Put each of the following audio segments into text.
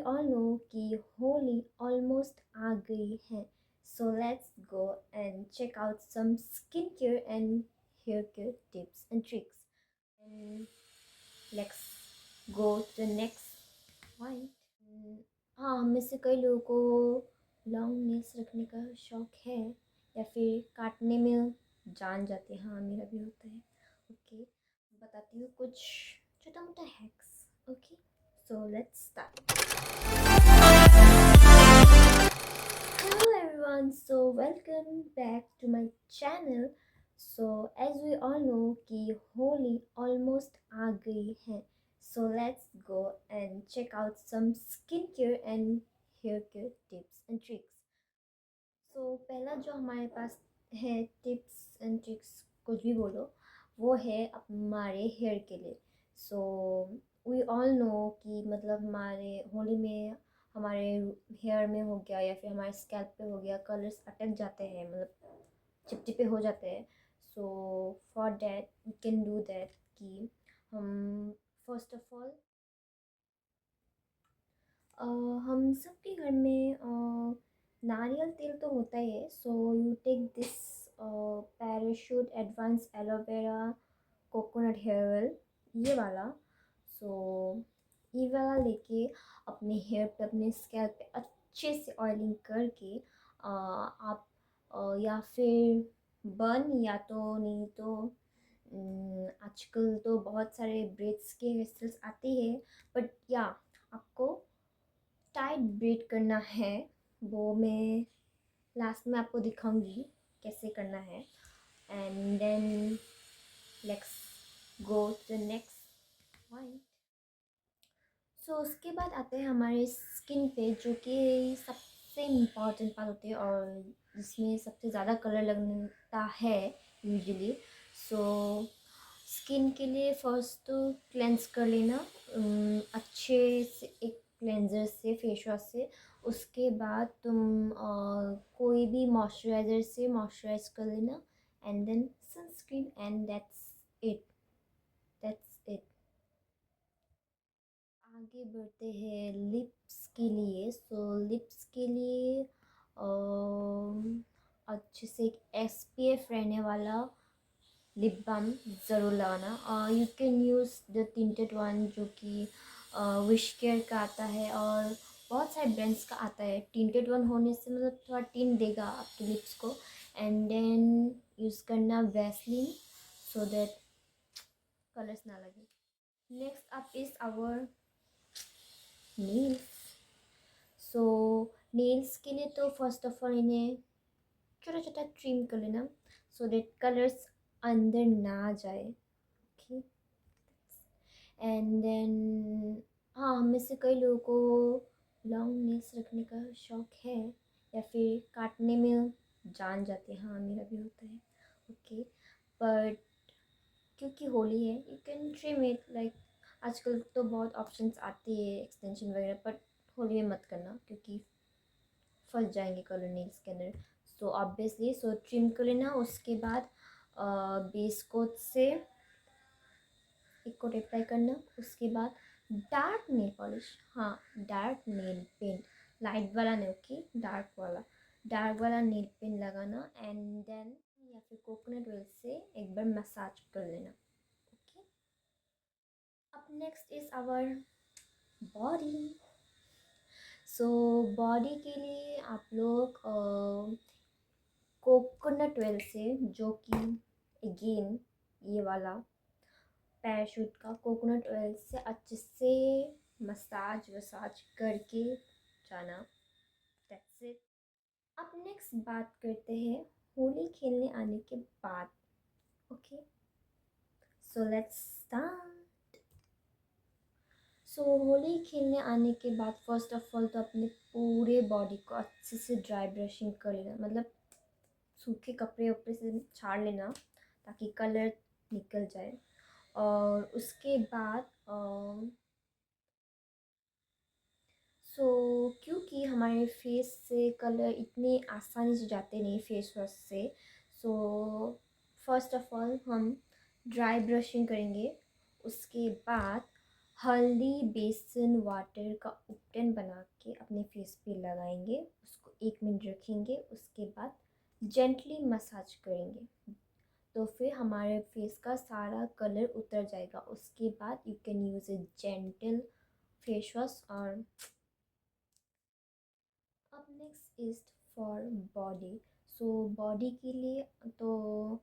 all know कि Holi almost आ गई है, so let's go and check out some skincare and hair care tips and tricks. And let's go to the next point. हाँ, हम में से कई लोगों को लॉन्ग नेल्स रखने का शौक है या फिर काटने में जान जाते हैं। हाँ, मेरा भी होता है। ओके, बताती हूँ कुछ छोटा मोटा hacks. Okay, so let's start. Hello everyone, so welcome back to my channel. So as we all know कि होली almost आ गई है, so let's go and check out some skincare and hair care tips and tricks. So पहला जो हमारे पास है tips and tricks, कुछ भी बोलो, वो है हमारे हेयर के लिए। सो वी ऑल नो कि मतलब हमारे होली में हमारे हेयर में हो गया या फिर हमारे स्कैल्प पे हो गया, कलर्स अटक जाते हैं, मतलब चिपचिपे हो जाते हैं। So for that we can do that कि हम फर्स्ट ऑफ ऑल हम सबके घर में नारियल तेल तो होता ही है। So you take this Parachute advance aloe vera coconut hair oil, ये वाला। सो ये वाला लेके अपने हेयर पे, अपने स्कैल्प पे अच्छे से ऑयलिंग करके आप या फिर बन, या तो नहीं तो आजकल तो बहुत सारे ब्रेड्स के हेयर स्टाइल्स आते हैं, बट या आपको टाइट ब्रेड करना है, वो मैं लास्ट में आपको दिखाऊंगी कैसे करना है। And then let's go to the next point. So उसके बाद आते हैं हमारे स्किन पे, जो कि सबसे इम्पॉर्टेंट पार्ट होते हैं और जिसमें सबसे ज़्यादा कलर लगता है यूजुअली। सो स्किन के लिए फर्स्ट तो क्लेंस कर लेना अच्छे से, एक क्लेंजर से, फेस वॉश से। उसके बाद तुम कोई भी मॉइस्चराइज़र से मॉइस्चराइज कर लेना, and then sunscreen, and it that's it. आगे बढ़ते हैं लिप्स के लिए। सो लिप्स के लिए अच्छे से एक SPF रहने वाला लिप बाम ज़रूर लगाना। You can use the tinted one, जो कि विश केयर का आता है और बहुत सारे ब्रांड्स का आता है। टिंटेड वन होने से मतलब थोड़ा टिंट देगा आपके लिप्स को। एंड देन यूज़ करना वैसलीन, सो दैट कलर्स ना लगे। Next up is our nails. So nails के लिए तो फर्स्ट ऑफ ऑल इन्हें छोटा छोटा ट्रिम कर लेना, सो दैट कलर्स अंदर ना जाए। ओके, एंड देन हाँ, हम में से कई लोगों को लॉन्ग नेल्स रखने का शौक है या फिर काटने में जान जाते हैं। हाँ, मेरा भी होता है। ओके, बट क्योंकि होली है, you can trim it. Like आजकल तो बहुत ऑप्शंस आती है एक्सटेंशन वगैरह, बट होली में मत करना क्योंकि फंस जाएंगे कलर नेल्स के अंदर। सो ऑब्वियसली सो ट्रिम कर लेना। उसके बाद बेस कोट से एक कोट अप्लाई करना। उसके बाद डार्क नेल पॉलिश, हाँ डार्क नेल पेंट, लाइट वाला नहीं, ओके, डार्क वाला नेल पेंट लगाना। एंड देन या फिर कोकोनट ऑयल से एक बार मसाज कर लेना। ओके, अब next is our body. So body के लिए आप लोग कोकोनट ऑयल से, जो कि अगेन ये वाला पैराशूट का कोकोनट ऑयल से अच्छे से मसाज वसाज करके जाना। That's it. अब नेक्स्ट बात करते हैं होली खेलने आने के बाद। Okay, so let's start. So Holi खेलने आने के बाद फर्स्ट ऑफ ऑल तो अपने पूरे बॉडी को अच्छे से ड्राई ब्रशिंग कर लेना, मतलब सूखे कपड़े उपड़े से छाड़ लेना ताकि कलर निकल जाए। और उसके बाद क्योंकि हमारे फेस से कलर इतने आसानी से जाते नहीं फेस वॉश से, सो फर्स्ट ऑफ ऑल हम ड्राई ब्रशिंग करेंगे। उसके बाद हल्दी बेसन वाटर का उपटन बना के अपने फेस पे लगाएंगे, उसको 1 मिनट रखेंगे, उसके बाद जेंटली मसाज करेंगे, तो फिर हमारे फेस का सारा कलर उतर जाएगा। उसके बाद you can use A gentle face wash. और अब next is for body. So body के लिए तो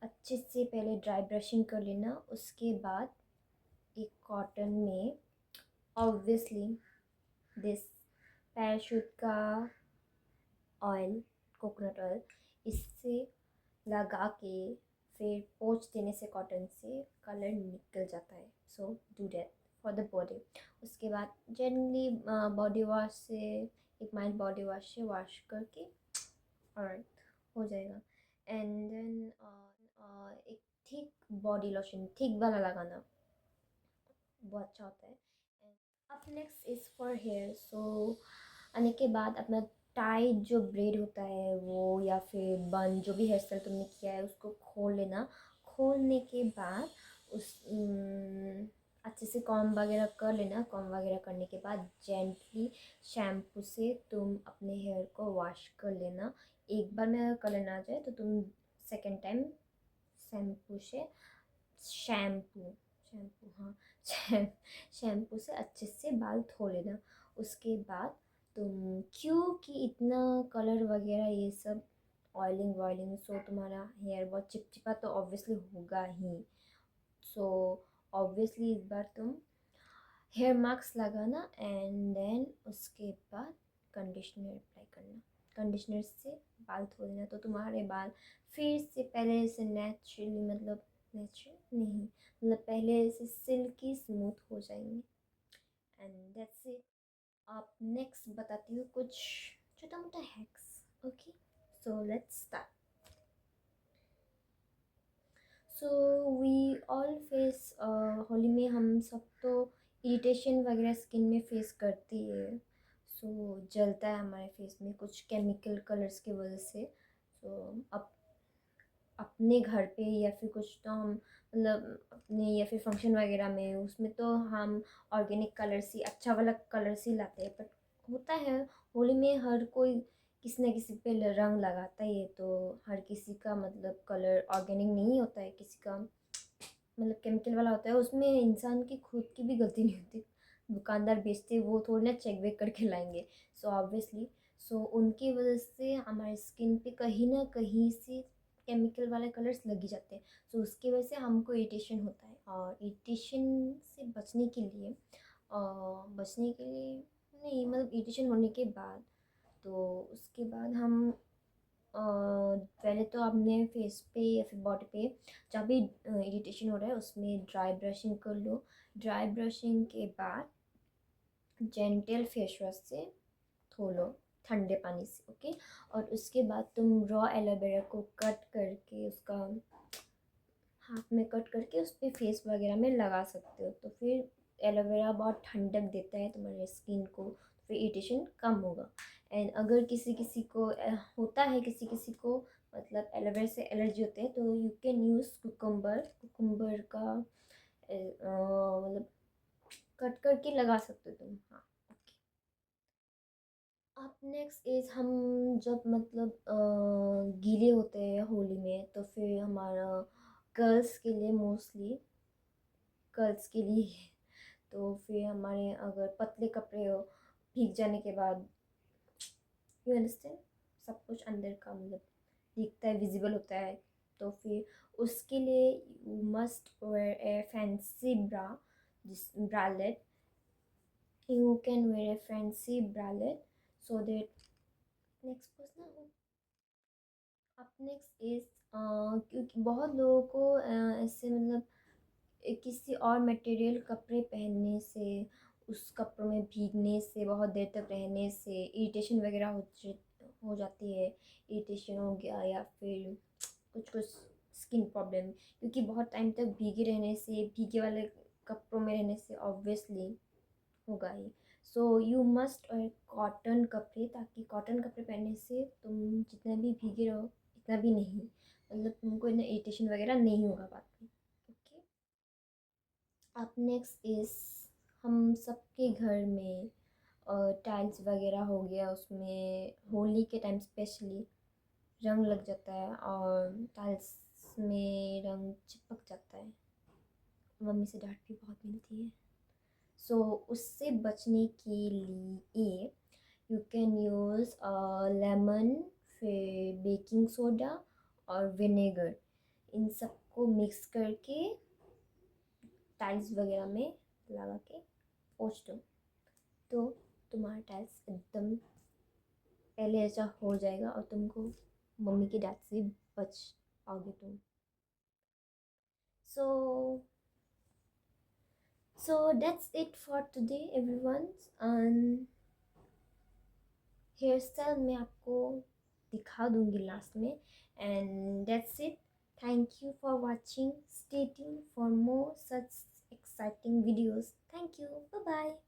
अच्छे से पहले ड्राई ब्रशिंग कर लेना, उसके बाद एक कॉटन में ऑब्वियसली दिस पैराशूट का ऑयल, कोकोनट ऑयल, इससे लगा के फिर पोंछ देने से कॉटन से कलर निकल जाता है। So do that for the body. उसके बाद जनरली बॉडी वॉश से, एक माइल्ड बॉडी वॉश से वॉश करके और हो जाएगा। एंड देन एक थिक बॉडी लोशन, थिक वाला लगाना, बहुत अच्छा होता है। अब नेक्स्ट इज़ फॉर हेयर। सो आने के बाद अपना टाइट जो ब्रेड होता है वो, या फिर बन, जो भी हेयर स्टाइल तुमने किया है उसको खोल लेना। खोलने के बाद उस अच्छे से कॉम्ब वगैरह कर लेना। कॉम्ब वगैरह करने के बाद जेंटली शैम्पू से तुम अपने हेयर को वॉश कर लेना। एक बार में अगर कलर ना आ जाए तो तुम सेकेंड टाइम शैम्पू से, शैम्पू शैम्पू हाँ, शैम्पू से अच्छे से बाल धो लेना। उसके बाद तुम, क्योंकि इतना कलर वगैरह ये सब ऑयलिंग वॉयलिंग, सो तुम्हारा हेयर बहुत चिपचिपा तो ऑब्वियसली होगा ही। सो ऑब्वियसली इस बार तुम हेयर मास्क लगाना एंड देन उसके बाद कंडीशनर अप्लाई करना। कंडीशनर से बाल धो लेना, तो तुम्हारे बाल फिर से पहले से नेचुरली, मतलब नेचुरल नहीं, मतलब पहले से सिल्की स्मूथ हो जाएंगे। And that's it. आप नेक्स्ट बताती हूँ कुछ छोटा मोटा hacks. Okay, so let's start. So we all face, Holi में हम सब तो इरिटेशन वगैरह स्किन में फेस करती है। सो जलता है हमारे फेस में कुछ केमिकल कलर्स की वजह से। सो अब अपने घर पे या फिर कुछ तो हम, मतलब अपने या फिर फंक्शन वगैरह में, उसमें तो हम ऑर्गेनिक कलर्स ही, अच्छा वाला कलर्स ही लाते हैं। बट होता है होली में हर कोई किसी न किसी पे रंग लगाता ही है, तो हर किसी का मतलब कलर ऑर्गेनिक नहीं होता है, किसी का मतलब केमिकल वाला होता है। उसमें इंसान की खुद की भी गलती नहीं होती, दुकानदार बेचते वो थोड़ी ना चेक वेक करके लाएंगे। सो ऑब्वियसली, सो उनकी वजह से हमारे स्किन पे कहीं ना कहीं से केमिकल वाले कलर्स लग ही जाते हैं। सो उसकी वजह से हमको इरिटेशन होता है, और इरिटेशन से बचने के लिए नहीं, मतलब इरिटेशन होने के बाद, तो उसके बाद हम पहले तो अपने फेस पे या फिर बॉडी पे जहाँ भी इरिटेशन हो रहा है उसमें ड्राई ब्रशिंग कर लो। ड्राई ब्रशिंग के बाद जेंटल फेस वॉश से धो लो, ठंडे पानी से। ओके, और उसके बाद तुम रॉ एलोवेरा को कट करके, उसका हाथ में कट करके उस पर फेस वगैरह में लगा सकते हो। तो फिर एलोवेरा बहुत ठंडक देता है तुम्हारे स्किन को, तो फिर इरिटेशन कम होगा। एंड अगर किसी किसी को होता है, किसी किसी को मतलब एलोवेरा से एलर्जी होते हैं, तो you can use cucumber. Cucumber का मतलब कट करके लगा सकते हो तुम। हाँ, ओके। अब नेक्स्ट इज, हम जब मतलब गीले होते हैं होली में, तो फिर हमारा गर्ल्स के लिए, मोस्टली गर्ल्स के लिए तो फिर हमारे अगर पतले कपड़े हो, भीग जाने के बाद, यू अंडरस्टैंड, सब कुछ अंदर का मतलब दिखता है, विजिबल होता है, तो फिर उसके लिए you must wear a fancy bra, जिस bralette, you can wear a fancy bralette so that, next person हो। अब नेक्स्ट इज, क्योंकि बहुत लोगों को ऐसे मतलब किसी और मटेरियल कपड़े पहनने से, उस कपड़ों में भीगने से, बहुत देर तक रहने से इरिटेशन वगैरह हो जाती है। इरिटेशन हो गया या फिर कुछ कुछ स्किन प्रॉब्लम, क्योंकि बहुत टाइम तक भीगे रहने से, भीगे वाले कपड़ों में रहने से ऑब्वियसली होगा ही। सो यू मस्ट कॉटन कपड़े, ताकि कॉटन कपड़े पहनने से तुम जितना भी भीगे रहो, इतना भी नहीं, मतलब तुमको इतना इरिटेशन वगैरह नहीं होगा बाद में। ओके, अब नेक्स्ट इज हम सबके घर में टाइल्स वगैरह हो गया, उसमें होली के टाइम स्पेशली रंग लग जाता है और टाइल्स में रंग चिपक जाता है। मम्मी से डांट भी बहुत मिलती है। सो उससे बचने के लिए यू कैन यूज़ लेमन, फिर बेकिंग सोडा और विनेगर, इन सबको मिक्स करके टाइल्स वगैरह में लगा के पोंछ दो, तो तुम्हारा टाइल्स एकदम पहले ऐसा हो जाएगा और तुमको मम्मी की डांट से बच पाओगे तुम। So that's it for today everyone, and hair style मैं आपको दिखा दूंगी लास्ट में, and that's it. Thank you for watching, stay tuned for more such exciting videos. Thank you, bye bye.